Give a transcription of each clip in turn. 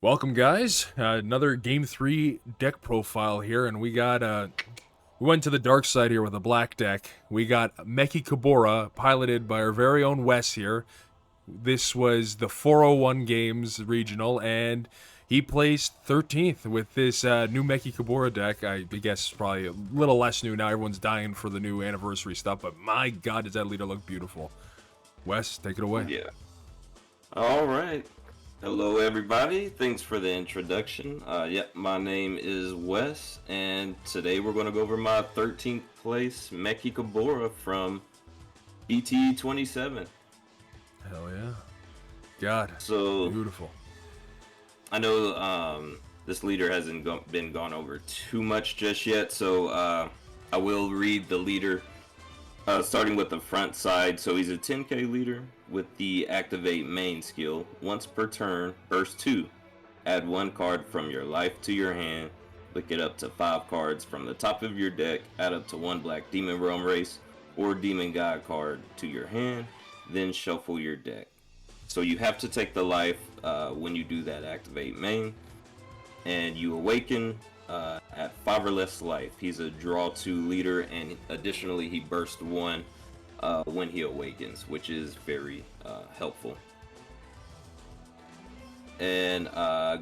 Welcome, guys. Another Game 3 deck profile here, and we went to the dark side here with a black deck. We got Mechikabura, piloted by our very own Wes here. This was the 401 Games Regional, and he placed 13th with this new Mechikabura deck. I guess it's probably a little less new now. Everyone's dying for the new anniversary stuff, but my god, does that leader look beautiful. Wes, take it away. Yeah. All right. Hello, everybody. Thanks for the introduction. Yep, my name is Wes, and today we're going to go over my 13th place Mechikabura from BT 27. Hell yeah. God, So, beautiful. I know this leader hasn't been gone over too much just yet, so I will read the leader starting with the front side. So he's a 10k leader with the activate main skill. Once per turn, burst 2. Add 1 card from your life to your hand. Look it up to 5 cards from the top of your deck. Add up to 1 black demon realm race or demon god card to your hand. Then shuffle your deck. So you have to take the life when you do that activate main. And you awaken at 5 or less life. He's a draw 2 leader, and additionally he bursts 1 when he awakens, which is very helpful. And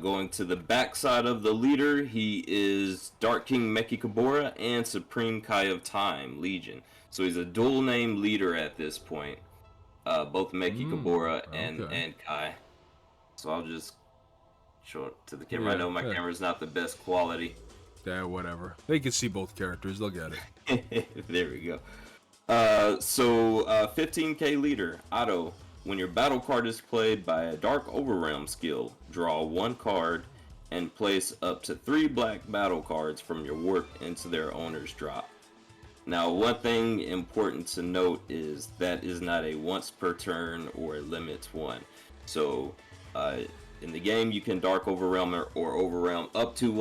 going to the back side of the leader, he is Dark King Mechikabura and Supreme Kai of Time Legion. So he's a dual name leader at this point, both Mechikabura and Kai. So I'll just show it to the camera. I know my camera's not the best quality. Yeah, whatever. They can see both characters. They'll get it. There we go. 15k leader, Auto. When your battle card is played by a Dark Overrealm skill, draw 1 card and place up to 3 black battle cards from your work into their owner's drop. Now, one thing important to note is that is not a once per turn or limits 1. So, in the game, you can Dark Overrealm or Overrealm up to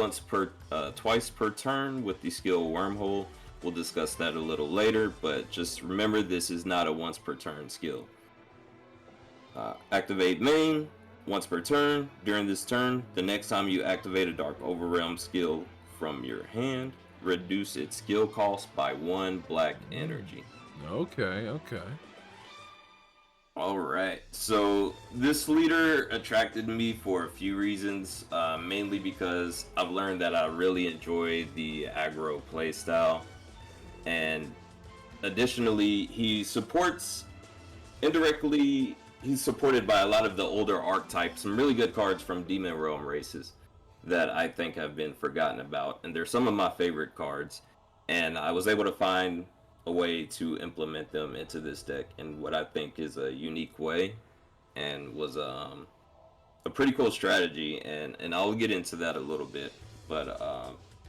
twice per turn with the skill Wormhole. We'll discuss that a little later, but just remember this is not a once per turn skill. Activate main, once per turn. During this turn, the next time you activate a Dark Overrealm skill from your hand, reduce its skill cost by 1 black energy. Okay. Alright, so this leader attracted me for a few reasons, mainly because I've learned that I really enjoy the aggro playstyle, and additionally, he's supported by a lot of the older archetypes, some really good cards from Demon Realm races that I think have been forgotten about, and they're some of my favorite cards, and I was able to find a way to implement them into this deck in what I think is a unique way, and was a pretty cool strategy, and I'll get into that a little bit. But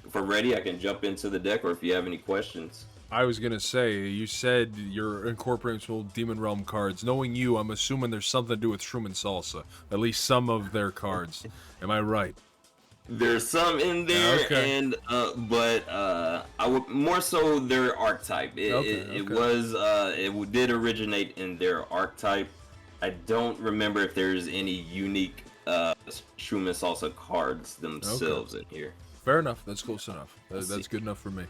if we're ready, I can jump into the deck, or if you have any questions. I was gonna say, you said you're incorporating some old Demon Realm cards. Knowing you, I'm assuming there's something to do with Shroom and Salsa. At least some of their cards. Am I right? There's some in there, okay. and I would more so their archetype. It did originate in their archetype. I don't remember if there's any unique Shroom and Salsa cards themselves in here. Fair enough. That's close enough. That's good enough for me.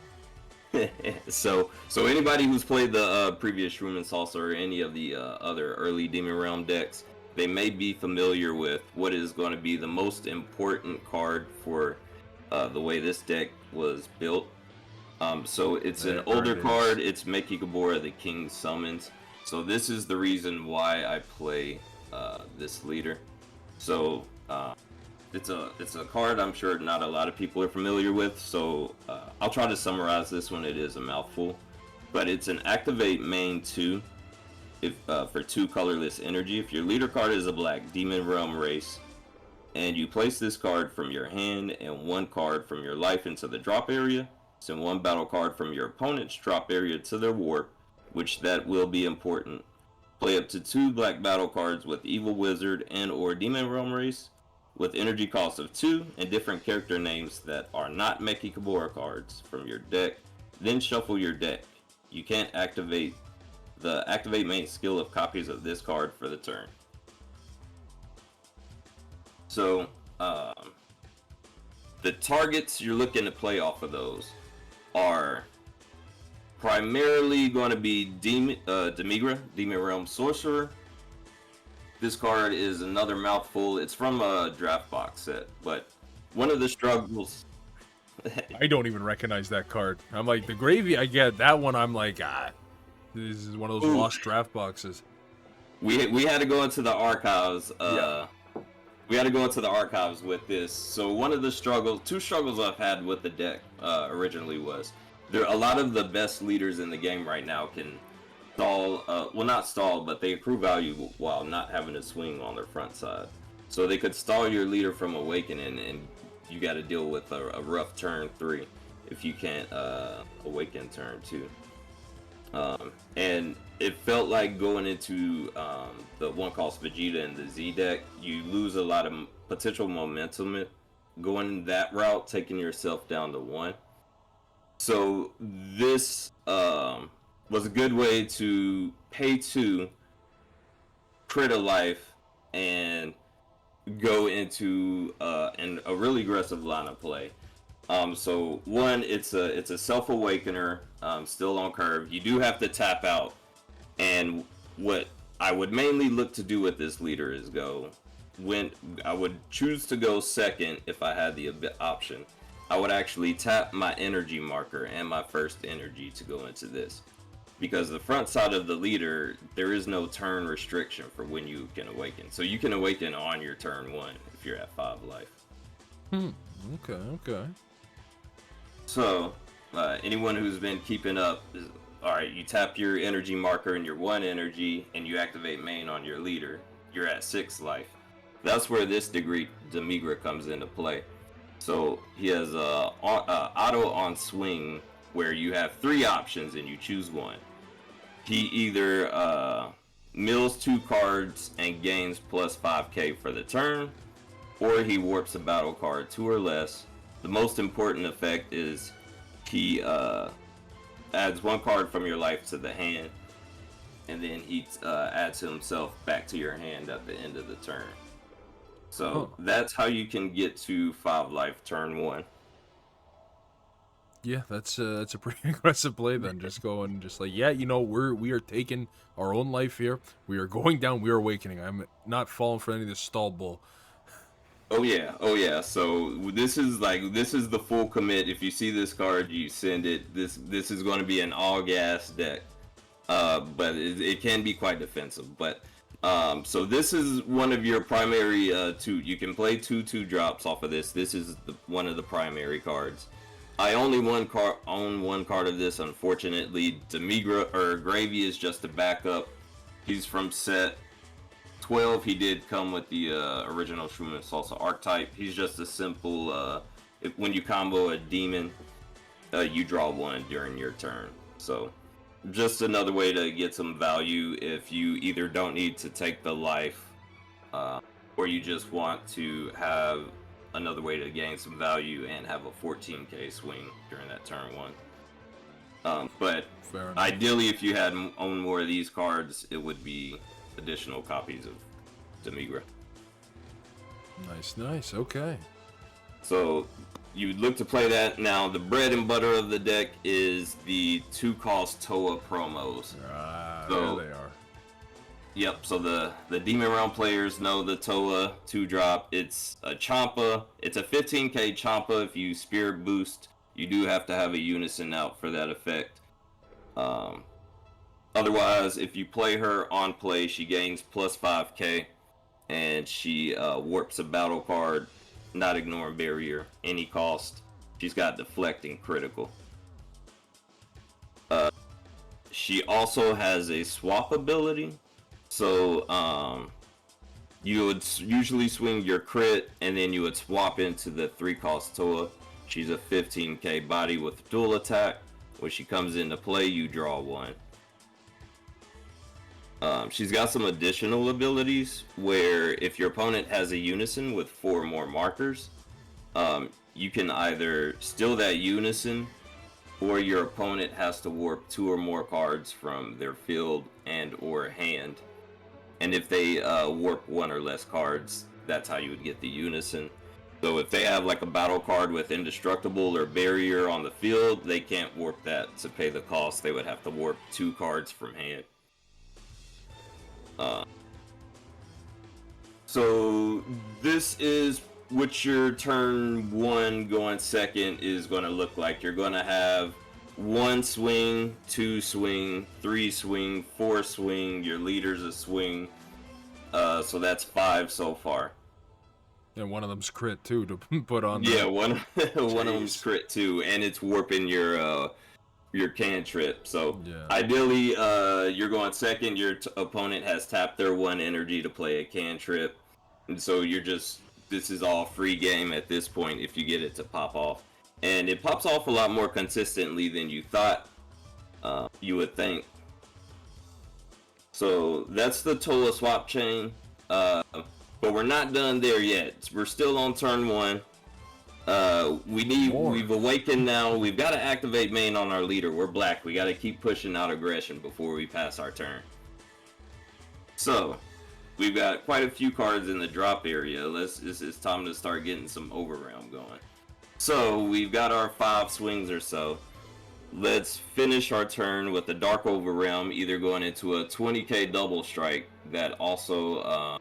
So anybody who's played the previous Shroom and Salsa or any of the other early Demon Realm decks, they may be familiar with what is going to be the most important card for the way this deck was built. So it's an older card. It's Mechikabura, the King Summons. So this is the reason why I play this leader. So it's a card I'm sure not a lot of people are familiar with. So I'll try to summarize this one. It is a mouthful, but it's an activate main 2. For 2 colorless energy. If your leader card is a black Demon Realm race, and you place this card from your hand and 1 card from your life into the drop area, send 1 battle card from your opponent's drop area to their warp, which that will be important. Play up to 2 black battle cards with Evil Wizard and or Demon Realm race, with energy cost of 2 and different character names that are not Mechikabura cards from your deck. Then shuffle your deck. You can't activate the activate main skill of copies of this card for the turn. So Um, the targets you're looking to play off of those are primarily going to be Demigra, Demon Realm Sorcerer. This card is another mouthful. It's from a draft box set, but one of the struggles. I don't even recognize that card. I'm like, the Gravy, I get. That one, I'm like, this is one of those Ooh, lost draft boxes. we had to go into the archives. Yeah. We had to go into the archives with this. So one of the two struggles I've had with the deck originally was there. A lot of the best leaders in the game right now can stall. Well, not stall, but they accrue value while not having to swing on their front side. So they could stall your leader from awakening, and you got to deal with a rough turn 3 if you can't awaken turn 2. And it felt like going into the one called Vegeta and the Z deck, you lose a lot of potential momentum going that route, taking yourself down to 1. So this was a good way to pay 2, crit a life, and go into a really aggressive line of play. So one, it's a self awakener, still on curve. You do have to tap out, and what I would mainly look to do with this leader is when I would choose to go second if I had the option. I would actually tap my energy marker and my first energy to go into this, because the front side of the leader, there is no turn restriction for when you can awaken. So you can awaken on your turn 1 if you're at 5 life. Okay. So, anyone who's been keeping up, alright, you tap your energy marker and your 1 energy, and you activate main on your leader. You're at 6 life. That's where this Demigra comes into play. So, he has auto on swing, where you have 3 options and you choose 1. He either mills 2 cards and gains plus 5k for the turn, or he warps a battle card 2 or less. The most important effect is he adds 1 card from your life to the hand, and then he adds himself back to your hand at the end of the turn. So that's how you can get to 5 life turn 1. Yeah, that's a pretty aggressive play then. Just going, just like, yeah, we are taking our own life here. We are going down. We are awakening. I'm not falling for any of this stall bull. Oh yeah. So this is the full commit. If you see this card, you send it. This is going to be an all gas deck, but it can be quite defensive. But so this is one of your primary 2. You can play 2/2 drops off of this. This is one of the primary cards. I only own 1 card of this, unfortunately. Demigra or Gravy is just a backup. He's from set 12. He did come with the original Shroom and Salsa archetype. He's just a simple, when you combo a demon, you draw 1 during your turn. So just another way to get some value if you either don't need to take the life, or you just want to have another way to gain some value and have a 14k swing during that turn 1. But ideally, if you had owned more of these cards, it would be additional copies of Demigra. Nice. Okay. So you would look to play that. Now the bread and butter of the deck is the 2-cost Toa promos. There they are. Yep, so the Demon Realm players know the Toa 2-drop. It's a Champa. It's a 15k Champa. If you Spirit Boost, you do have to have a Unison out for that effect. Otherwise, if you play her on play, she gains plus 5k, and she warps a battle card, not ignoring barrier, any cost. She's got deflect and critical. She also has a swap ability. So, you would usually swing your crit, and then you would swap into the 3-cost Toa. She's a 15k body with dual attack. When she comes into play, you draw 1. She's got some additional abilities where if your opponent has a Unison with 4 more markers, you can either steal that Unison, or your opponent has to warp 2 or more cards from their field and or hand. And if they warp 1 or less cards, that's how you would get the Unison. So if they have like a battle card with indestructible or barrier on the field, they can't warp that to pay the cost. They would have to warp 2 cards from hand. So this is what your turn 1 going second is going to look like. You're going to have 1 swing, 2 swing, 3 swing, 4 swing. Your leader's a swing. So that's 5 so far. And one of them's crit too to put on. Yeah, one of them's crit too, and it's warping your cantrip. So Yeah. ideally, you're going second. Your opponent has tapped their 1 energy to play a cantrip, and so this is all free game at this point if you get it to pop off, and it pops off a lot more consistently than you thought you would think. So that's the Toa swap chain. But we're not done there yet. We're still on turn 1. We've awakened now. We've got to activate main on our leader. We're black. We got to keep pushing out aggression before we pass our turn. So, we've got quite a few cards in the drop area. It's time to start getting some overrealm going. So, we've got our 5 swings or so. Let's finish our turn with the Dark Overrealm, either going into a 20k double strike that also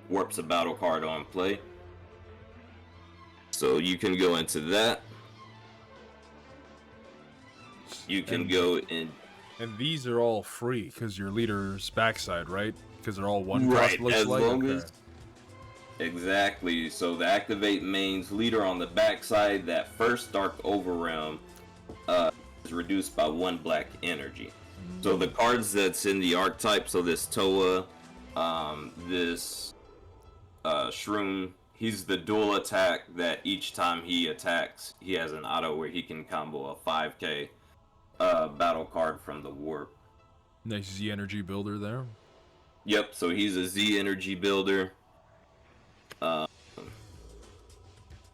warps a battle card on play. So you can go into that. You can go in. And these are all free because your leader's backside, right? Because they're all one Right, cost, looks as like. long as. Exactly. So the activate main's leader on the backside, that first Dark Overrealm is reduced by 1 black energy. So the cards that's in the archetype, so this Toa, this Shroom, he's the dual attack that each time he attacks, he has an auto where he can combo a 5k battle card from the warp. Nice Z energy builder there. Yep, so he's a Z energy builder.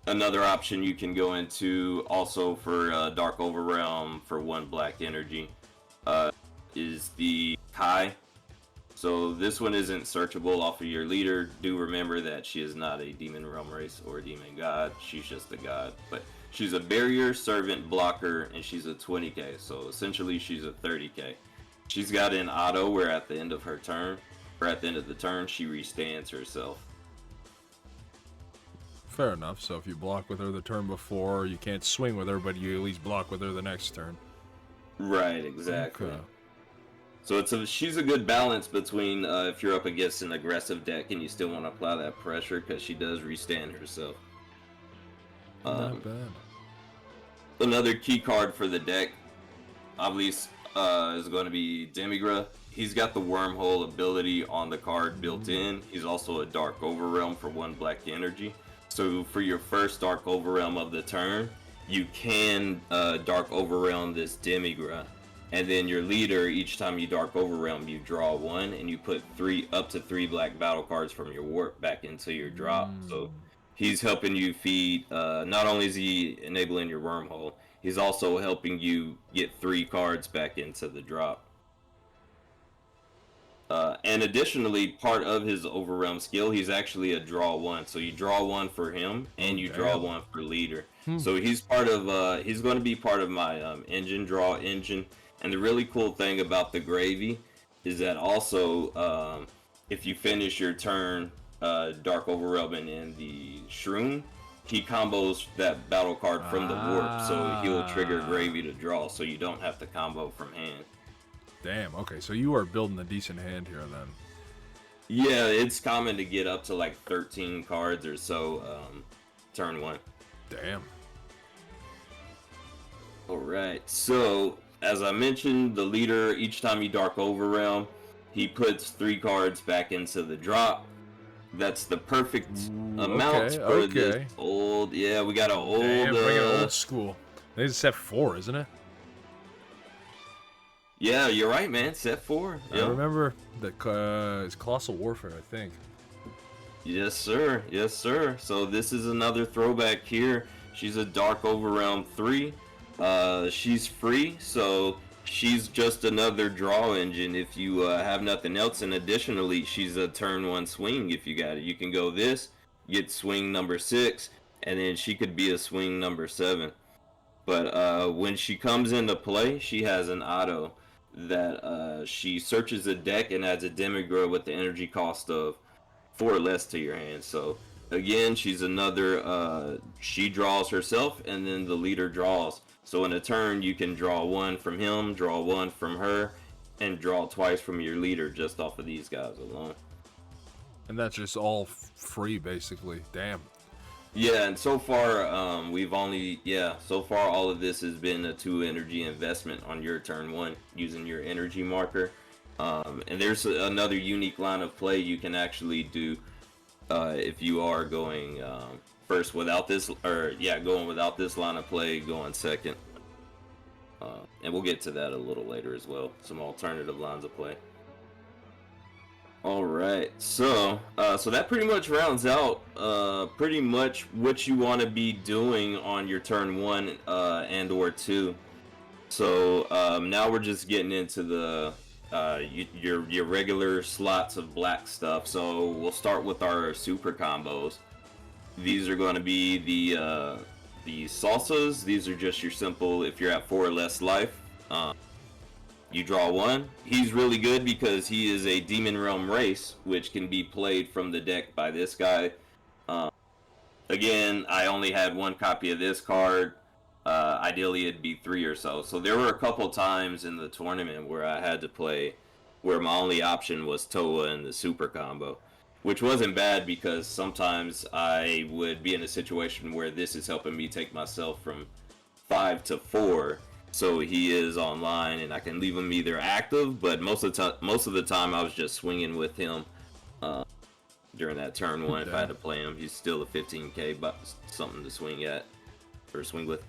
Another option you can go into also for Dark Overrealm for 1 black energy is the Kai. So this one isn't searchable off of your leader. Do remember that she is not a demon realm race or a demon god. She's just a god. But she's a barrier, servant, blocker, and she's a 20k. So essentially she's a 30k. She's got an auto where at the end of her turn, or at the end of the turn, she restands herself. Fair enough. So if you block with her the turn before, you can't swing with her, but you at least block with her the next turn. Right, exactly. Okay. So she's a good balance between if you're up against an aggressive deck and you still want to apply that pressure, because she does restand herself. Not bad. Another key card for the deck, obviously, is going to be Demigra. He's got the wormhole ability on the card built in. He's also a Dark Overrealm for 1 black energy. So for your first Dark Overrealm of the turn, you can Dark Overrealm this Demigra. And then your leader, each time you Dark Overrealm, you draw 1, and you put up to 3 black battle cards from your warp back into your drop. So he's helping you feed, not only is he enabling your wormhole, he's also helping you get 3 cards back into the drop. And additionally, part of his Overrealm skill, he's actually a draw 1. So you draw 1 for him, and you draw 1 for leader. So he's part of, he's going to be part of my engine draw engine. And the really cool thing about the Gravy is that also, if you finish your turn Dark Overrealm and the Shroom, he combos that battle card from the warp, so he'll trigger Gravy to draw, so you don't have to combo from hand. Damn, okay, so you are building a decent hand here then. Yeah, it's common to get up to like 13 cards or so turn 1. Damn. Alright, so as I mentioned, the leader, each time you Dark Overrealm, he puts 3 cards back into the drop. That's the perfect amount for this old. Yeah, we got an old. Damn, bring it old school. This is set 4, isn't it? Yeah, you're right, man. Set 4. I remember that it's Colossal Warfare, I think. Yes, sir. Yes, sir. So this is another throwback here. She's a Dark Overrealm 3. She's free, so she's just another draw engine if you have nothing else. And additionally, she's a turn 1 swing if you got it. You can go this, get swing number 6, and then she could be a swing number 7. But when she comes into play, she has an auto that she searches the deck and adds a demigod with the energy cost of 4 or less to your hand. So again, she's another. She draws herself, and then the leader draws. So in a turn, you can draw 1 from him, draw 1 from her, and draw twice from your leader just off of these guys alone. And that's just all free, basically. Damn. Yeah, and so far, we've only, so far all of this has been a 2 energy investment on your turn 1 using your energy marker. And there's another unique line of play you can actually do if you are going first without this, going without this line of play, going second. And we'll get to that a little later as well, some alternative lines of play. All right, so that pretty much rounds out pretty much what you want to be doing on your turn 1 and or 2. So now we're just getting into the your regular slots of black stuff. So we'll start with our super combos. These are going to be the salsas. These are just your simple. If you're at 4 or less life, you draw 1. He's really good because he is a Demon Realm race, which can be played from the deck by this guy. Again, I only had 1 copy of this card. Ideally, it'd be 3 or so. So there were a couple times in the tournament where I had to play, where my only option was Toa and the super combo, which wasn't bad because sometimes I would be in a situation where this is helping me take myself from 5 to 4. So he is online, and I can leave him either active, but most of the time I was just swinging with him during that turn 1. If I had to play him, he's still a 15k, but something to swing at or swing with.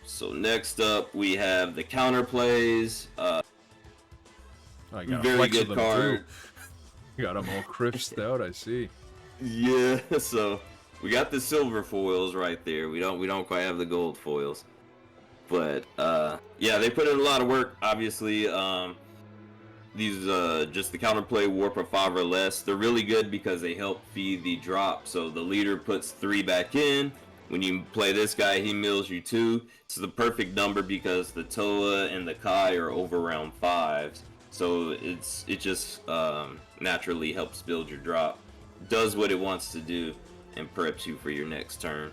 So next up, we have the counter plays. I got very good card. You got them all crisped out. I see. Yeah, so. We got the silver foils right there. We don't quite have the gold foils, but they put in a lot of work. Obviously, these just the counterplay warp of 5 or less. They're really good because they help feed the drop. So the leader puts 3 back in. When you play this guy, he mills you 2. It's the perfect number because the Toa and the Kai are over round 5s. So it just naturally helps build your drop. Does what it wants to do and preps you for your next turn.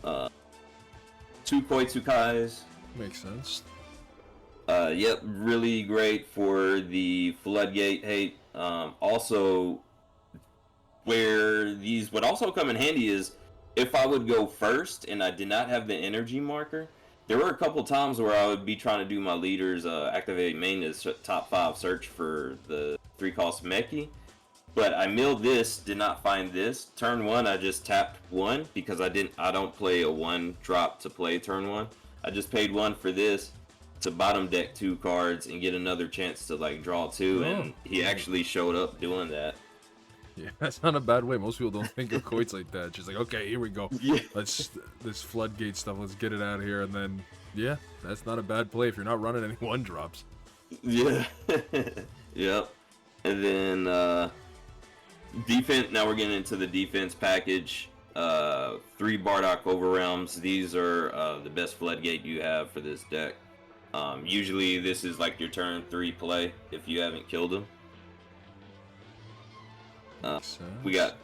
2 Koitsukais. Makes sense. Yep, really great for the Floodgate hate. Also, where these would also come in handy is if I would go first and I did not have the energy marker. There were a couple times where I would be trying to do my leaders activate maintenance top 5 search for the 3-cost Meki. But I milled this, did not find this. Turn 1, I just tapped 1 because I don't play a 1 drop to play turn 1. I just paid 1 for this to bottom deck 2 cards and get another chance to like draw 2, and he actually showed up doing that. Yeah, that's not a bad way. Most people don't think of Koits like that. She's like, okay, here we go. Yeah. This floodgate stuff, let's get it out of here. And then, yeah, that's not a bad play if you're not running any 1 drops. Yeah. Yep. And then defense. Now we're getting into the defense package. 3 Bardock Overrealms. These are the best floodgate you have for this deck. Usually this is like your turn 3 play if you haven't killed him. We got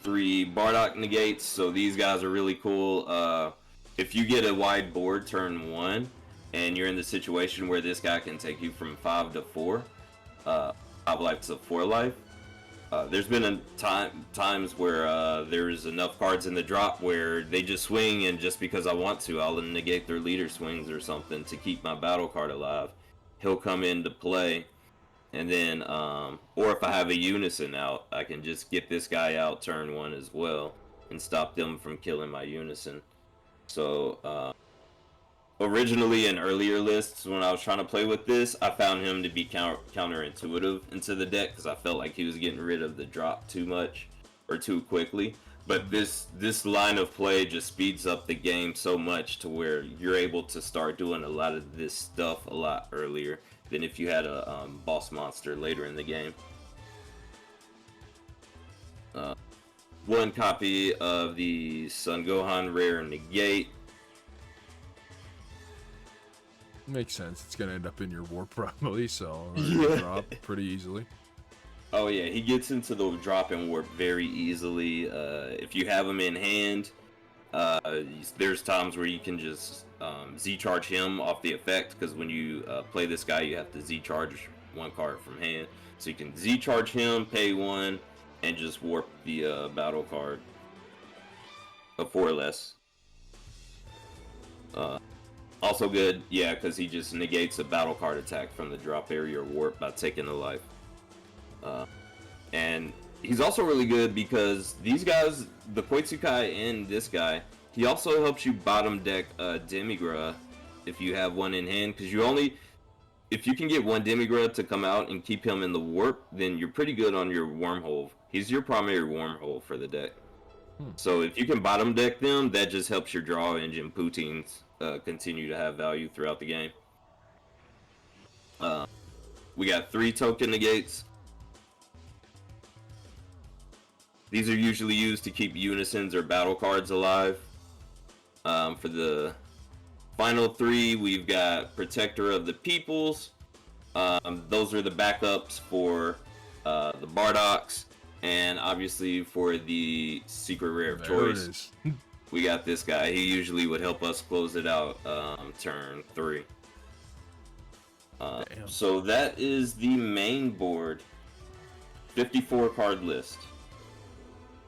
3 Bardock negates, so these guys are really cool. If you get a wide board turn 1 and you're in the situation where this guy can take you from 5 to 4, 5 life to 4 life, there's been times where there's enough cards in the drop where they just swing, and just because I want to, I'll negate their leader swings or something to keep my battle card alive. He'll come into play, and then, or if I have a unison out, I can just get this guy out turn 1 as well and stop them from killing my unison. So, originally in earlier lists when I was trying to play with this, I found him to be counterintuitive into the deck because I felt like he was getting rid of the drop too much or too quickly. But this line of play just speeds up the game so much to where you're able to start doing a lot of this stuff a lot earlier than if you had a boss monster later in the game. One copy of the Sun Gohan Rare Negate. Makes sense. It's gonna end up in your warp probably, so Yeah. drop pretty easily. Oh yeah, he gets into the drop and warp very easily. If you have him in hand, there's times where you can just Z-charge him off the effect, because when you play this guy, you have to Z-charge one card from hand. So you can Z-charge him, pay one, and just warp the battle card. A 4 or less. Also good, yeah, because he just negates a battle card attack from the drop area or warp by taking a life. And he's also really good because these guys, the Koitsukai and this guy, he also helps you bottom deck Demigra if you have one in hand, because if you can get one Demigra to come out and keep him in the warp, then you're pretty good on your wormhole. He's your primary wormhole for the deck. So if you can bottom deck them, that just helps your draw engine Poutines continue to have value throughout the game. We got 3 token negates. These are usually used to keep unisons or battle cards alive. For the final 3, we've got Protector of the Peoples. Those are the backups for the Bardoks, and obviously for the secret rare of choice. We got this guy. He usually would help us close it out turn 3. So that is the main board. 54 card list.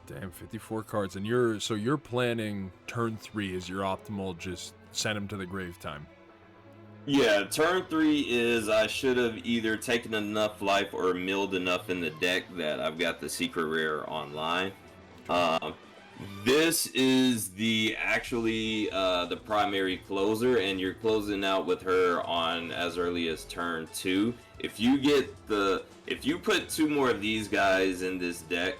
Damn, 54 cards. And you're planning turn 3 as your optimal, just send him to the grave time. Yeah, turn 3 is I should have either taken enough life or milled enough in the deck that I've got the secret rare online. This is the primary closer, and you're closing out with her on as early as turn 2. If you put 2 more of these guys in this deck,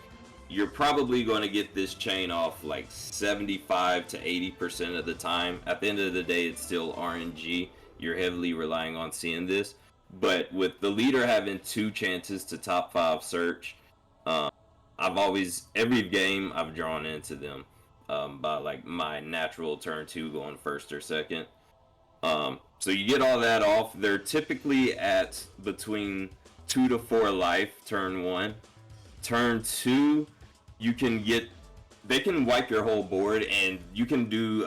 you're probably going to get this chain off like 75 to 80% of the time. At the end of the day, it's still RNG. You're heavily relying on seeing this. But with the leader having 2 chances to top 5 search, every game I've drawn into them by like my natural turn 2 going first or second. So you get all that off. They're typically at between 2 to 4 life turn 1. Turn 2, they can wipe your whole board, and you can do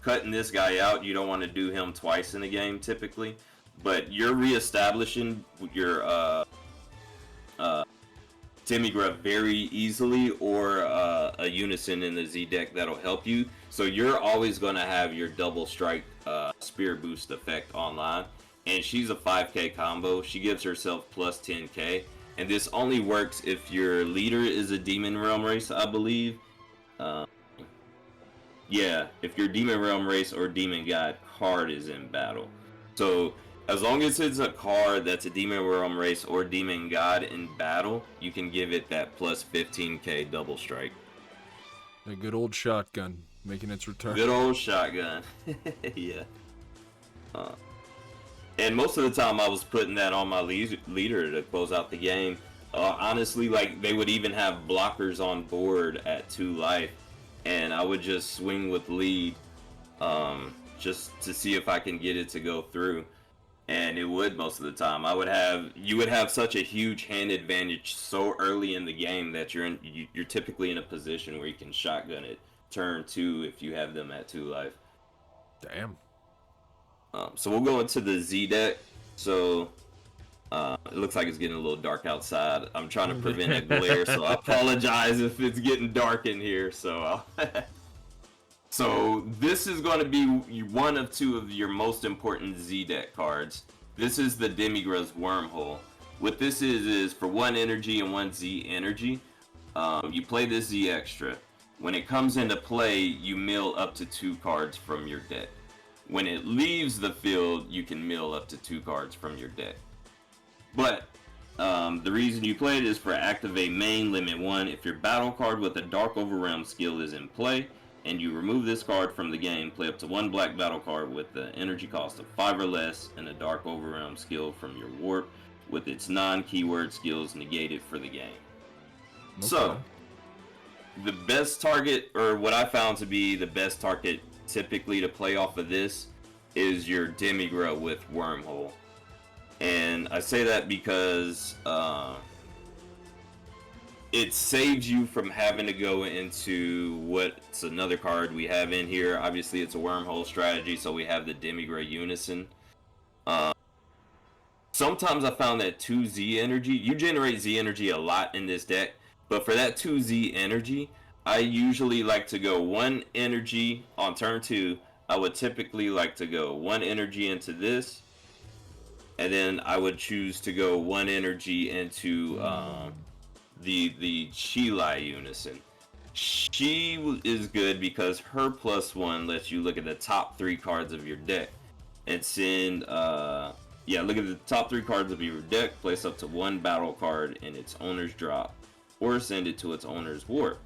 cutting this guy out. You don't want to do him twice in a game typically, but you're reestablishing your Demigra very easily, or a unison in the Z deck that'll help you. So you're always going to have your double strike spear boost effect online, and she's a 5k combo. She gives herself plus 10k. And this only works if your leader is a Demon Realm race, I believe. Yeah, if your Demon Realm race or Demon God card is in battle. So, as long as it's a card that's a Demon Realm race or Demon God in battle, you can give it that plus 15k double strike. A good old shotgun making its return. Good old shotgun. Yeah. And most of the time I was putting that on my leader to close out the game. Honestly, like, they would even have blockers on board at 2 life, and I would just swing with lead just to see if I can get it to go through. And it would most of the time. You would have such a huge hand advantage so early in the game that you're typically in a position where you can shotgun it turn 2 if you have them at 2 life. Damn. So we'll go into the Z deck. So it looks like it's getting a little dark outside. I'm trying to prevent a glare, so I apologize if it's getting dark in here. So this is going to be one of 2 of your most important Z deck cards. This is the Demigra's Wormhole. What this is for 1 energy and 1 Z energy. You play this Z extra. When it comes into play, you mill up to 2 cards from your deck. When it leaves the field, you can mill up to 2 cards from your deck. But the reason you play it is for activate main limit 1. If your battle card with a Dark Overrealm skill is in play, and you remove this card from the game, play up to 1 black battle card with the energy cost of 5 or less and a Dark Overrealm skill from your warp with its non-keyword skills negated for the game. Okay. So, the best target, or what I found to be the best target typically to play off of this, is your Demigra with Wormhole. And I say that because it saves you from having to go into what's another card we have in here. Obviously, it's a Wormhole strategy, so we have the Demigra Unison. Sometimes I found that 2Z energy, you generate Z energy a lot in this deck, but for that 2Z energy, I usually like to go 1 energy on turn 2. I would typically like to go 1 energy into this, and then I would choose to go 1 energy into the Chilai Unison. She is good because her +1 lets you look at the top 3 cards of your deck and send look at the top 3 cards of your deck, place up to 1 battle card in its owner's drop, or send it to its owner's warp.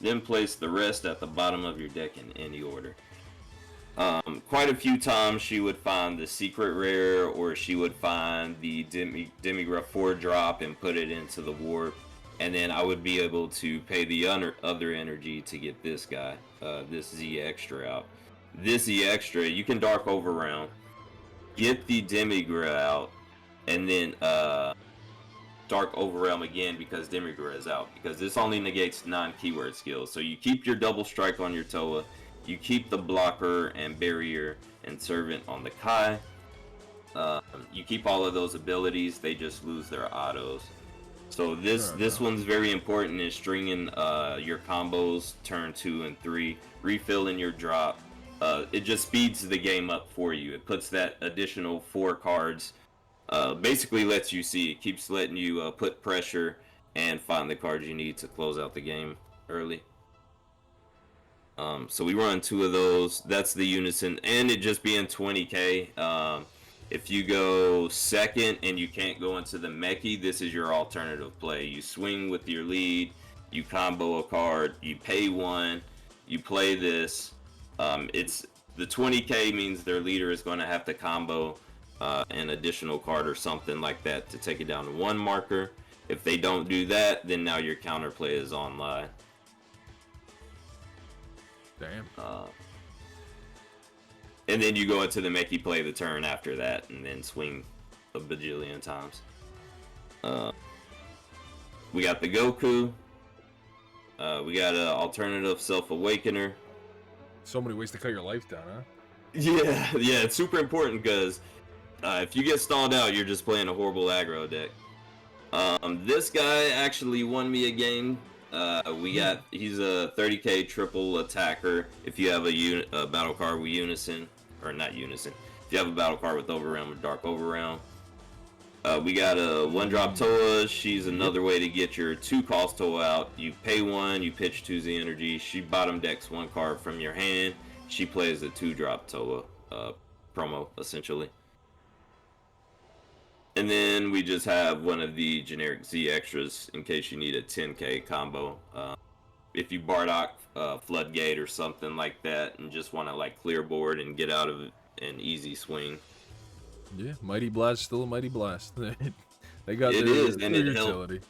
Then place the rest at the bottom of your deck in any order. Quite a few times she would find the secret rare, or she would find the Demigra 4 drop and put it into the warp, and then I would be able to pay the other energy to get this guy, this Z extra out. This Z extra, you can Dark Overround, get the Demigra out, and then Dark Overwhelm again because Demigra is out, because this only negates non-keyword skills. So you keep your double strike on your Toa, you keep the blocker and barrier and servant on the Kai. You keep all of those abilities, they just lose their autos. So this one's very important in stringing your combos turn 2 and 3, refilling your drop. It just speeds the game up for you. It puts that additional 4 cards, basically lets you see. It keeps letting you put pressure and find the cards you need to close out the game early. So we run 2 of those. That's the Unison, and it just being 20k. If you go second and you can't go into the Mechie, this is your alternative play. You swing with your lead, you combo a card, you pay 1, you play this. It's the 20k means their leader is going to have to combo an additional card or something like that to take it down to 1 marker. If they don't do that, then now your counterplay is online. Damn. And then you go into the Mechie play the turn after that, and then swing a bajillion times. We got the Goku. We got an alternative Self-Awakener. So many ways to cut your life down, huh? Yeah, it's super important because if you get stalled out, you're just playing a horrible aggro deck. This guy actually won me a game. He's a 30k triple attacker. If you have a battle card with Unison, or not Unison, if you have a battle card with Overrealm or Dark Overrealm. We got a 1-drop Toa. She's another way to get your 2-cost Toa out. You pay 1, you pitch 2Z energy. She bottom decks 1 card from your hand. She plays a 2-drop Toa promo, essentially. And then we just have one of the generic Z extras in case you need a 10k combo. If you Bardock Floodgate or something like that and just want to like clear board and get out of an easy swing. Yeah, Mighty Blast, still a Mighty Blast. They got it their, is, and their it utility.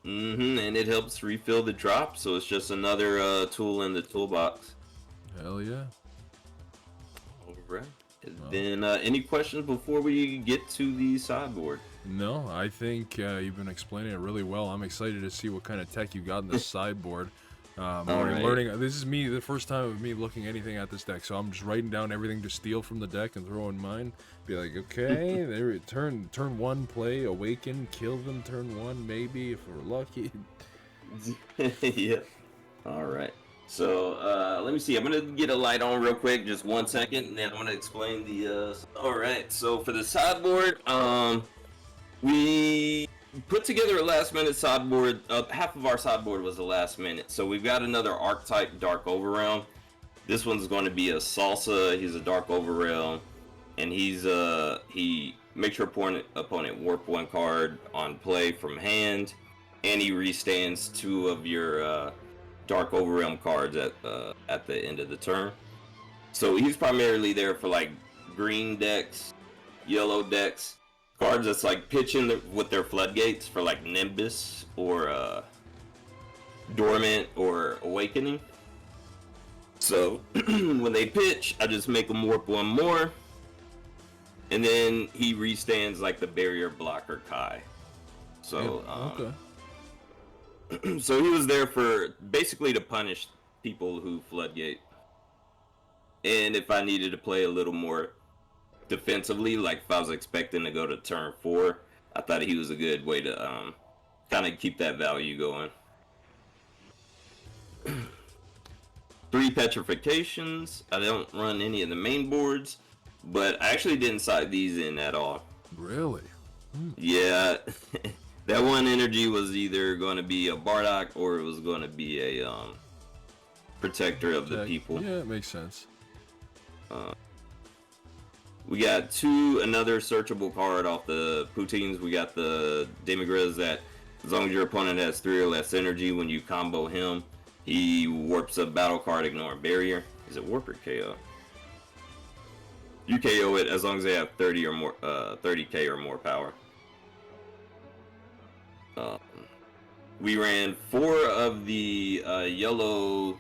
And it helps refill the drop, so it's just another tool in the toolbox. Hell yeah. Alright. Then any questions before we get to the sideboard? No, I think you've been explaining it really well. I'm excited to see what kind of tech you got in the sideboard. Learning. This is the first time of me looking anything at this deck, so I'm just writing down everything to steal from the deck and throw in mine. Be like, okay, there. Turn 1, play Awaken, kill them. Turn 1, maybe if we're lucky. Yeah. All right. So let me see. I'm gonna get a light on real quick, just 1 second, and then I'm gonna explain the. All right. So for the sideboard, we put together a last-minute sideboard. Half of our sideboard was the last minute. So we've got another Archetype Dark Overrealm. This one's going to be a Salsa. He's a Dark Overrealm, and he makes your opponent warp 1 card on play from hand, and he restands 2 of your Dark Overrealm cards at the end of the turn. So he's primarily there for like green decks, yellow decks, cards that's like pitching with their floodgates for like Nimbus or Dormant or Awakening. So when they pitch, I just make them warp one more, and then he restands like the barrier blocker Kai. So Okay. so he was there for basically to punish people who floodgate. And if I needed to play a little more defensively, like if I was expecting to go to turn 4, I thought he was a good way to kind of keep that value going. 3 petrifications. I don't run any of the main boards, but I actually didn't side these in at all. Really? Yeah, that 1 energy was either going to be a Bardock or it was going to be a protector of the people. Yeah, it makes sense. We got another searchable card off the Poutines. We got the Demigras that, as long as your opponent has 3 or less energy, when you combo him, he warps a battle card, ignoring barrier. Is it warp or KO? You KO it as long as they have 30 or more, 30k or more power. We ran 4 of the yellow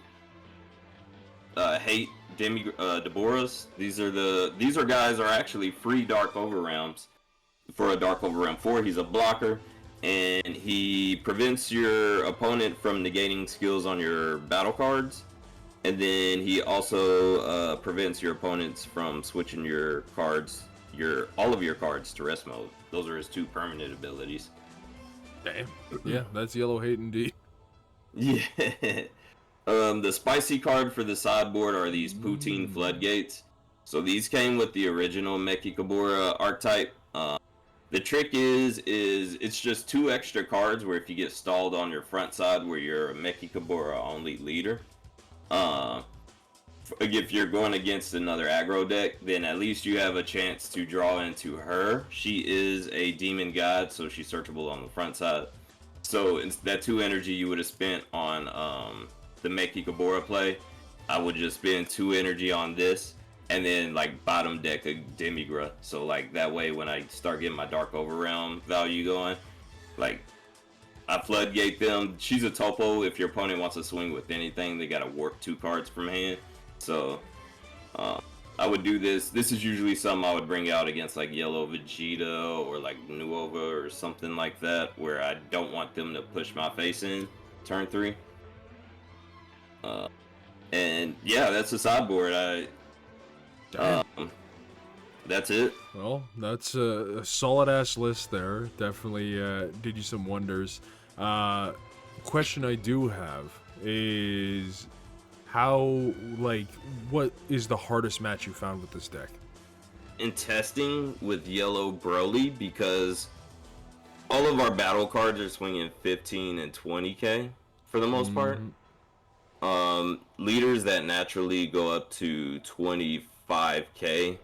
hate Deborahs. These are guys are actually free Dark Overrealms. For a Dark Overrealm 4, he's a blocker, and he prevents your opponent from negating skills on your battle cards, and then he also prevents your opponents from switching your cards, all of your cards to rest mode. Those are his 2 permanent abilities. Damn. Yeah, that's yellow hate indeed. Yeah. The spicy card for the sideboard are these Poutine Floodgates. So these came with the original Mechikabura archetype. The trick is it's just 2 extra cards where if you get stalled on your front side where you're a Mechikabura only leader, if you're going against another aggro deck, then at least you have a chance to draw into her. She is a demon god, so she's searchable on the front side. So it's that 2 energy you would have spent on the Mechikabura play, I would just spend 2 energy on this, and then like bottom deck a Demigra. So like that way when I start getting my Dark Overrealm value going, like I floodgate them. She's a topo. If your opponent wants to swing with anything, they gotta warp 2 cards from hand. So I would do this. This is usually something I would bring out against like Yellow Vegeta or like Nuova or something like that, where I don't want them to push my face in turn 3. And yeah, that's the sideboard. That's it. Well, that's a solid ass list there. Definitely did you some wonders. Question I do have is what is the hardest match you found with this deck? In testing with Yellow Broly, because all of our battle cards are swinging 15 and 20k for the most part. Leaders that naturally go up to 25k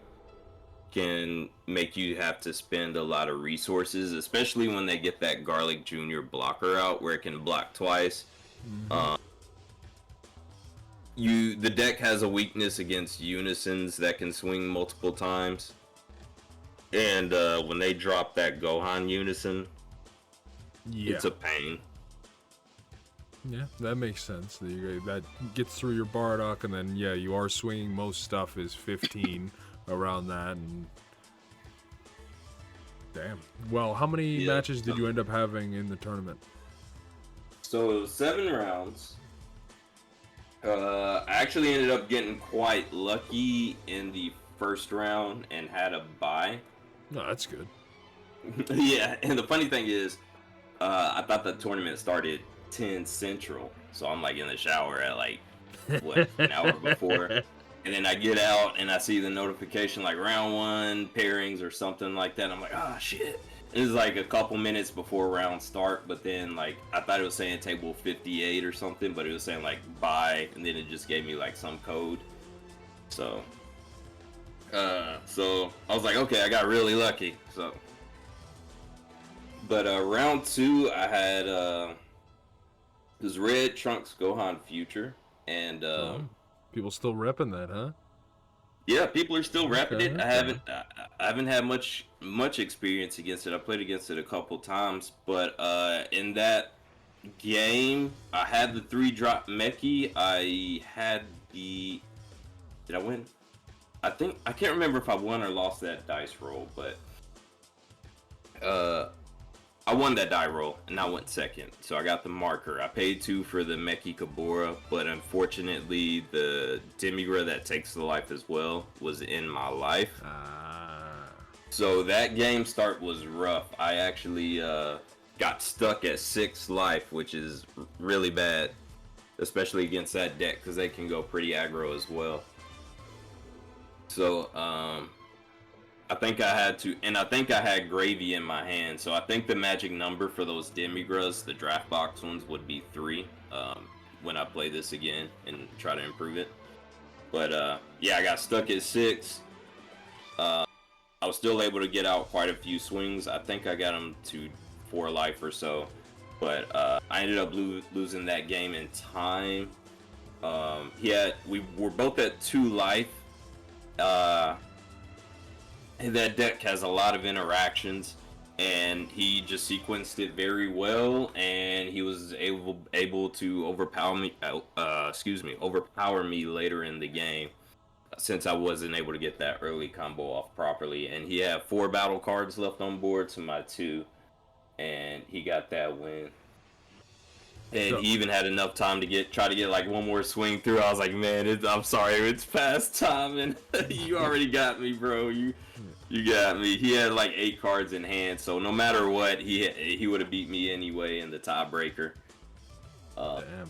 can make you have to spend a lot of resources, especially when they get that Garlic Jr. blocker out where it can block twice. The deck has a weakness against unisons that can swing multiple times, and when they drop that Gohan unison, it's a pain. Yeah, that makes sense. That gets through your Bardock, and then yeah, you are swinging most stuff is 15 around that. And damn. Well, how many matches did you end up having in the tournament? So it was 7 rounds. I actually ended up getting quite lucky in the first round and had a bye. No, that's good. Yeah, and the funny thing is, I thought the tournament started 10 Central, so I'm like in the shower at like an hour before, and then I get out and I see the notification like round 1 pairings or something like that. I'm like, oh shit. It was like a couple minutes before round start, but then like I thought it was saying table 58 or something, but it was saying like bye, and then it just gave me like some code. So I was like, okay, I got really lucky. So but round 2 I had it was Red Trunks Gohan Future, and people still repping that, huh? Yeah, people are still repping it. I haven't had much experience against it. I played against it a couple times, but in that game, I had the 3-drop Meki. I had the. Did I win? I can't remember if I won or lost that dice roll, but I won that die roll and I went second. So I got the marker. I paid 2 for the Mechikabura, but unfortunately the Demigra that takes the life as well was in my life. So that game start was rough. I actually got stuck at 6 life, which is really bad, especially against that deck because they can go pretty aggro as well. So I think I had to, and I think I had gravy in my hand. So I think the magic number for those Demigras, the draft box ones, would be 3 when I play this again and try to improve it. But yeah, I got stuck at 6. I was still able to get out quite a few swings. I think I got him to 4 life or so. But I ended up losing that game in time. We were both at 2 life. That deck has a lot of interactions, and he just sequenced it very well, and he was able to overpower me later in the game, since I wasn't able to get that early combo off properly. And he had 4 battle cards left on board to my 2, and he got that win. And he even had enough time to try to get like one more swing through. I was like, man, I'm sorry, it's past time, and you already got me, bro. You got me. He had like 8 cards in hand, so no matter what, he would have beat me anyway in the tiebreaker. Damn.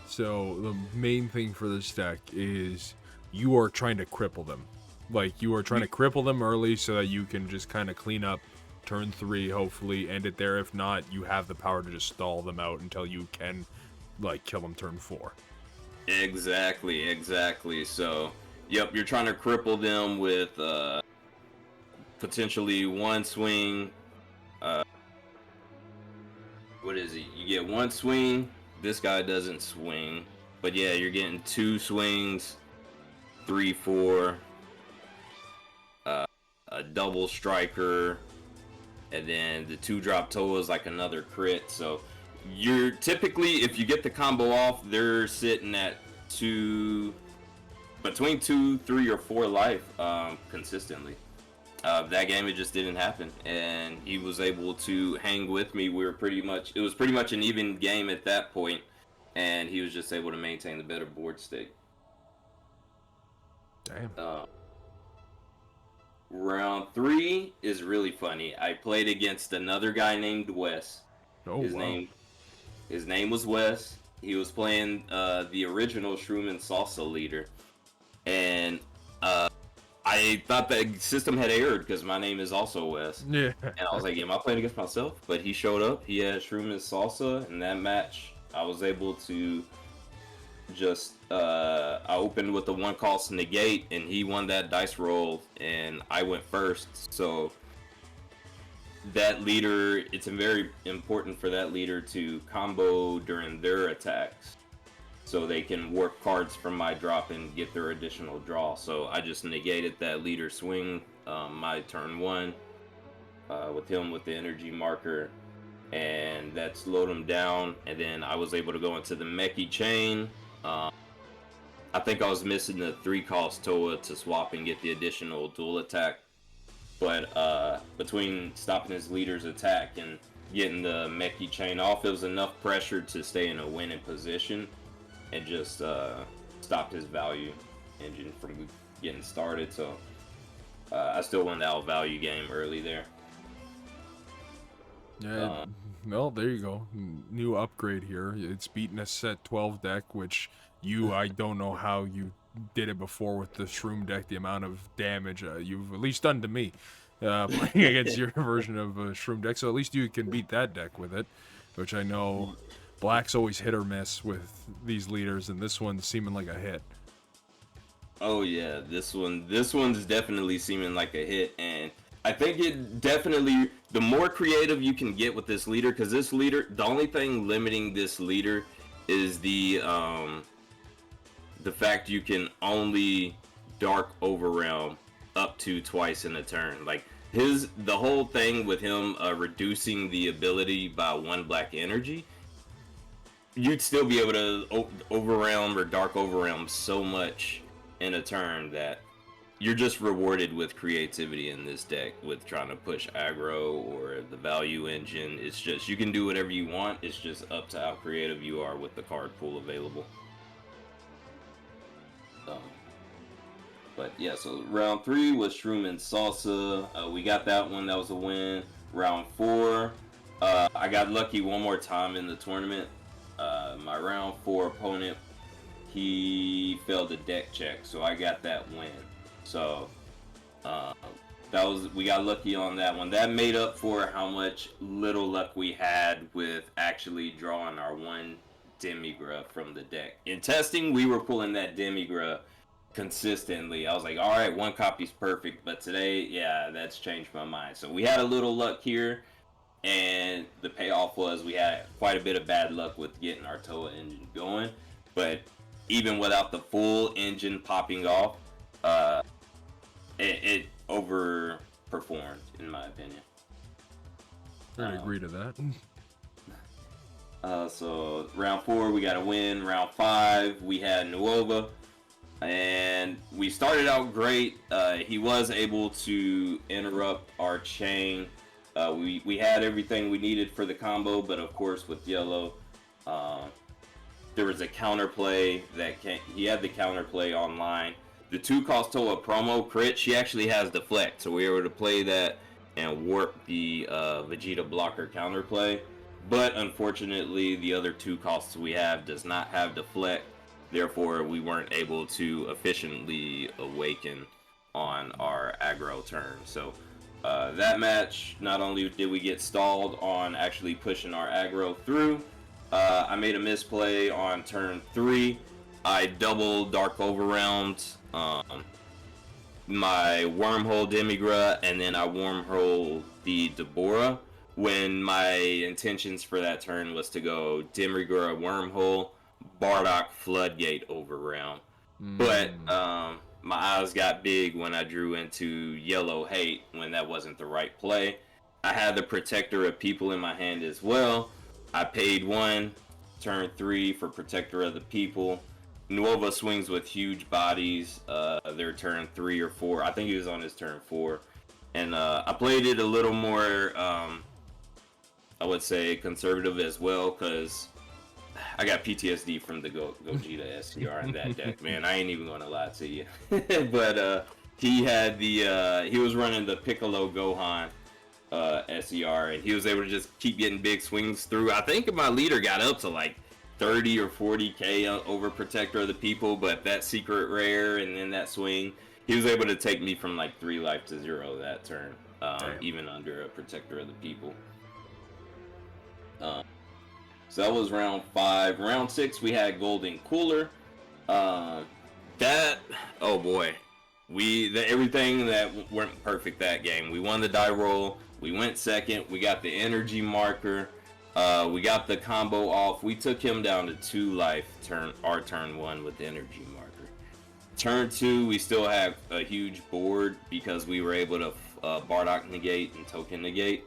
So the main thing for this deck is you are trying to cripple them. Like, you are trying to cripple them early so that you can just kind of clean up turn 3, hopefully end it there. If not, you have the power to just stall them out until you can, like, kill them turn 4. Exactly. So, yep, you're trying to cripple them with potentially 1 swing. What is it? You get 1 swing. This guy doesn't swing. But yeah, you're getting 2 swings, 3, 4, a double striker, and then the 2-drop Toa is like another crit. So you're typically, if you get the combo off, they're sitting at between 2, 3, or 4 life consistently. That game, it just didn't happen, and he was able to hang with me. It was pretty much an even game at that point, and he was just able to maintain the better board state. Damn. Round 3 is really funny. I played against another guy named Wes. His name was Wes. He was playing the original Shroom and Salsa leader, and I thought the system had erred because my name is also Wes. Yeah. And I was like, am I playing against myself? But he showed up. He had Shroom and Salsa. In that match, I was able to just I opened with the 1 cost negate, and he won that dice roll, and I went first. So that leader, it's very important for that leader to combo during their attacks, so they can warp cards from my drop and get their additional draw. So I just negated that leader swing my turn 1 with him with the energy marker, and that slowed him down. And then I was able to go into the Meki chain. I think I was missing the 3-cost Toa to swap and get the additional dual attack. But between stopping his leader's attack and getting the Meki chain off, it was enough pressure to stay in a winning position and just stopped his value engine from getting started. So I still won the out value game early there. Yeah. Well, there you go. New upgrade here. It's beating a set 12 deck, which I don't know how you did it before with the Shroom deck, the amount of damage you've at least done to me playing against your version of Shroom deck. So at least you can beat that deck with it, which I know Black's always hit or miss with these leaders, and this one's seeming like a hit. Oh yeah, this one's definitely seeming like a hit, and I think it definitely, the more creative you can get with this leader, because this leader, the only thing limiting this leader is the fact you can only Dark Overrealm up to twice in a turn. Like the whole thing with him reducing the ability by 1 black energy you'd still be able to overwhelm or dark overwhelm so much in a turn that you're just rewarded with creativity in this deck with trying to push aggro or the value engine. It's just you can do whatever you want. It's just up to how creative you are with the card pool available. But yeah, so round 3 was Shroom and Salsa. We got that one. That was a win. Round 4, I got lucky one more time in the tournament. My round 4 opponent, he failed a deck check, so I got that win. So we got lucky on that one. That made up for how much little luck we had with actually drawing our one Demigra from the deck. In testing, we were pulling that Demigra consistently. I was like, all right, one copy's perfect, but today, yeah, that's changed my mind. So we had a little luck here, and the payoff was we had quite a bit of bad luck with getting our Toa engine going. But even without the full engine popping off, it overperformed, in my opinion. I agree to that. So round 4, we got a win. Round 5, we had Nuova, and we started out great. He was able to interrupt our chain. We had everything we needed for the combo, but of course with yellow, there was a counterplay he had the counterplay online. The 2-cost Toa promo crit, she actually has deflect, so we were able to play that and warp the Vegeta blocker counterplay. But unfortunately, the other 2 costs we have does not have deflect. Therefore, we weren't able to efficiently awaken on our aggro turn. So that match, not only did we get stalled on actually pushing our aggro through, I made a misplay on turn 3. I double Dark Overwhelmed my Wormhole Demigra, and then I Wormhole the Deborah, when my intentions for that turn was to go Demigra Wormhole, Bardock Floodgate Overwhelm. But my eyes got big when I drew into Yellow Hate when that wasn't the right play. I had the Protector of People in my hand as well. I paid 1, turn 3 for Protector of the People. Nuova swings with huge bodies. Their turn 3 or 4. I think he was on his turn 4. And I played it a little more, I would say, conservative as well, because I got PTSD from the Gogeta SCR in that deck, man. I ain't even gonna lie to you. But he had he was running the Piccolo Gohan SCR, and he was able to just keep getting big swings through. I think my leader got up to like 30 or 40k over Protector of the People, but that secret rare and then that swing, he was able to take me from like 3 life to 0 that turn, even under a Protector of the People. So that was round 5. Round 6, we had Golden Cooler. Oh boy, everything that went perfect that game. We won the die roll. We went second. We got the energy marker. We got the combo off. We took him down to 2 life turn 1 with the energy marker. Turn 2, we still have a huge board because we were able to Bardock negate and token negate.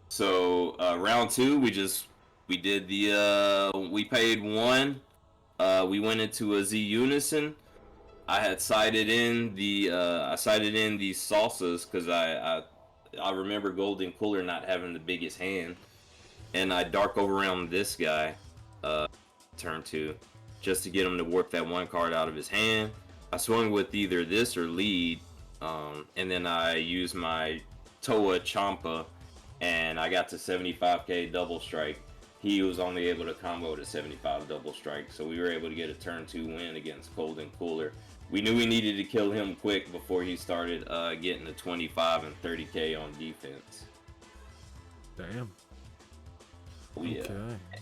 So round 2, we did we paid 1. We went into a Z Unison. I had sided in the salsas because I remember Golden Cooler not having the biggest hand. And I Dark Overwhelmed this guy, turn 2, just to get him to warp that 1 card out of his hand. I swung with either this or lead, and then I used my Toa Champa, and I got to 75k double strike. He was only able to combo to 75 double strike, so we were able to get a turn 2 win against Golden Cooler. We knew we needed to kill him quick before he started getting to 25 and 30k on defense. Damn. Yeah.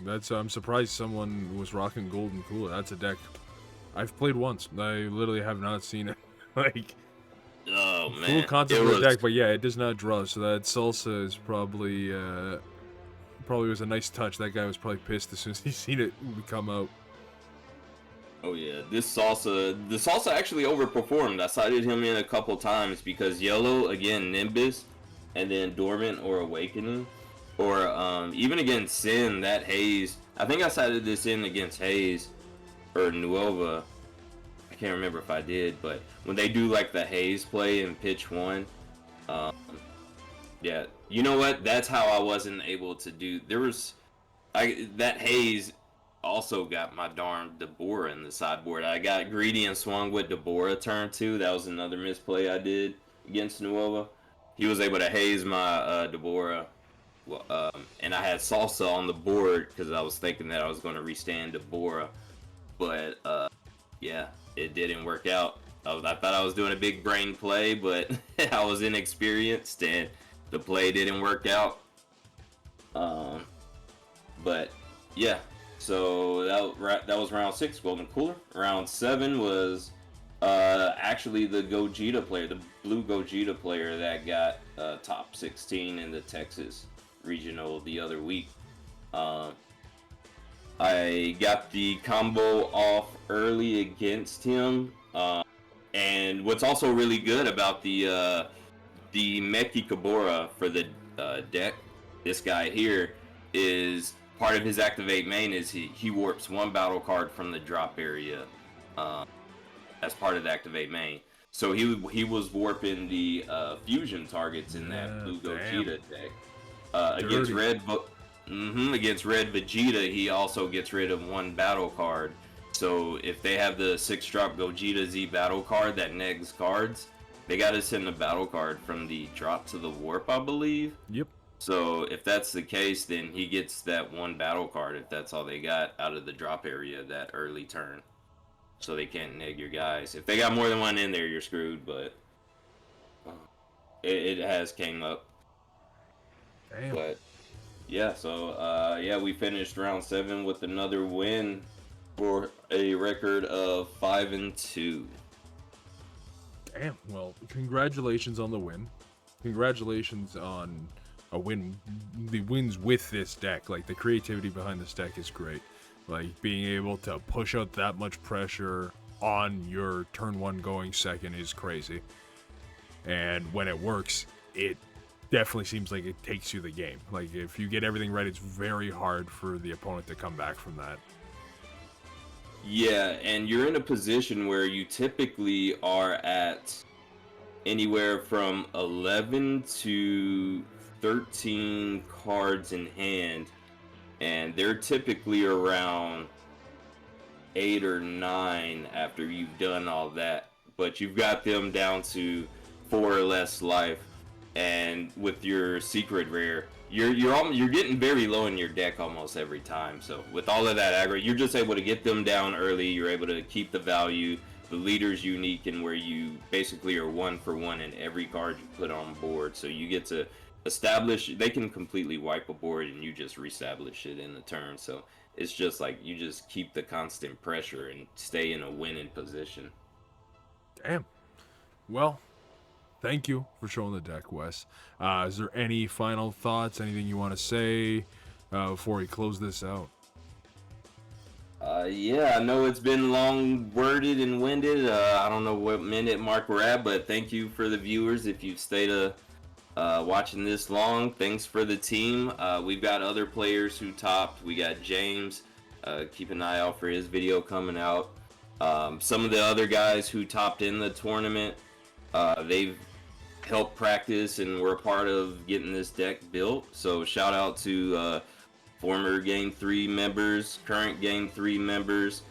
Okay, I'm surprised someone was rocking Golden Cooler. That's a deck I've played once. I literally have not seen it. Like, oh man, full concept of the deck, but yeah, it does not draw. So that salsa is probably was a nice touch. That guy was probably pissed as soon as he seen it come out. Oh yeah, the salsa actually overperformed. I sided him in a couple times because yellow again Nimbus, and then Dormant or Awakening. Or even against Sin, that Hayes. I think I sided this in against Hayes or Nuova. I can't remember if I did, but when they do like the Hayes play in pitch one, um, yeah, you know what? That's how I wasn't able to do. That Hayes also got my darn Deborah in the sideboard. I got greedy and swung with Deborah turn two. That was another misplay I did against Nuova. He was able to haze my Deborah. Well, and I had Salsa on the board because I was thinking that I was going to restand Deborah. But yeah, it didn't work out. I thought I was doing a big brain play, but I was inexperienced and the play didn't work out. But yeah, so that was round 6, Golden Cooler. Round 7 was actually the Gogeta player, the blue Gogeta player that got top 16 in the Texas regional the other week. I got the combo off early against him, and what's also really good about the Mechikabura for the deck, this guy here, is part of his activate main is he warps 1 battle card from the drop area as part of the activate main. So he was warping the fusion targets in that blue Gogeta deck. Against against red Vegeta, he also gets rid of 1 battle card. So if they have the 6-drop Gogeta Z battle card that negs cards, they gotta send a battle card from the drop to the warp, I believe. Yep. So if that's the case, then he gets that 1 battle card if that's all they got out of the drop area that early turn. So they can't neg your guys. If they got more than 1 in there, you're screwed, but it has came up. Damn. But yeah, so yeah, we finished round 7 with another win for a record of 5-2. Damn. Well, congratulations on the win. Congratulations on a win. The wins with this deck. Like, the creativity behind this deck is great. Like, being able to push out that much pressure on your turn 1 going second is crazy. And when it works, it definitely seems like it takes you the game. Like, if you get everything right, it's very hard for the opponent to come back from that. Yeah, and you're in a position where you typically are at anywhere from 11 to 13 cards in hand, and they're typically around 8 or 9 after you've done all that. But you've got them down to 4 or less life, and with your secret rare, you're getting very low in your deck almost every time. So with all of that aggro, you're just able to get them down early. You're able to keep the value. The leader's unique in where you basically are 1 for 1 in every card you put on board. So you get to establish. They can completely wipe a board and you just reestablish it in the turn. So it's just like you just keep the constant pressure and stay in a winning position. Damn. Well, thank you for showing the deck, Wes. Is there any final thoughts, anything you want to say before we close this out? Yeah, I know it's been long worded and winded. I don't know what minute mark we're at, but thank you for the viewers if you've stayed watching this long. Thanks for the team. We've got other players who topped. We got James. Keep an eye out for his video coming out. Some of the other guys who topped in the tournament, they've helped practice and were a part of getting this deck built. So shout out to former Game 3 members, current Game 3 members,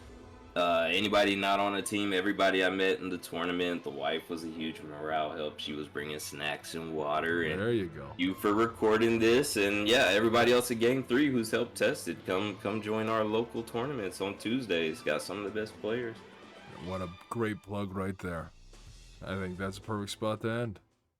anybody not on a team, everybody I met in the tournament. The wife was a huge morale help. She was bringing snacks and water. And there you go. You for recording this, and yeah, everybody else at Game 3 who's helped test it. Come join our local tournaments on Tuesdays. Got some of the best players. What a great plug right there. I think that's a perfect spot to end.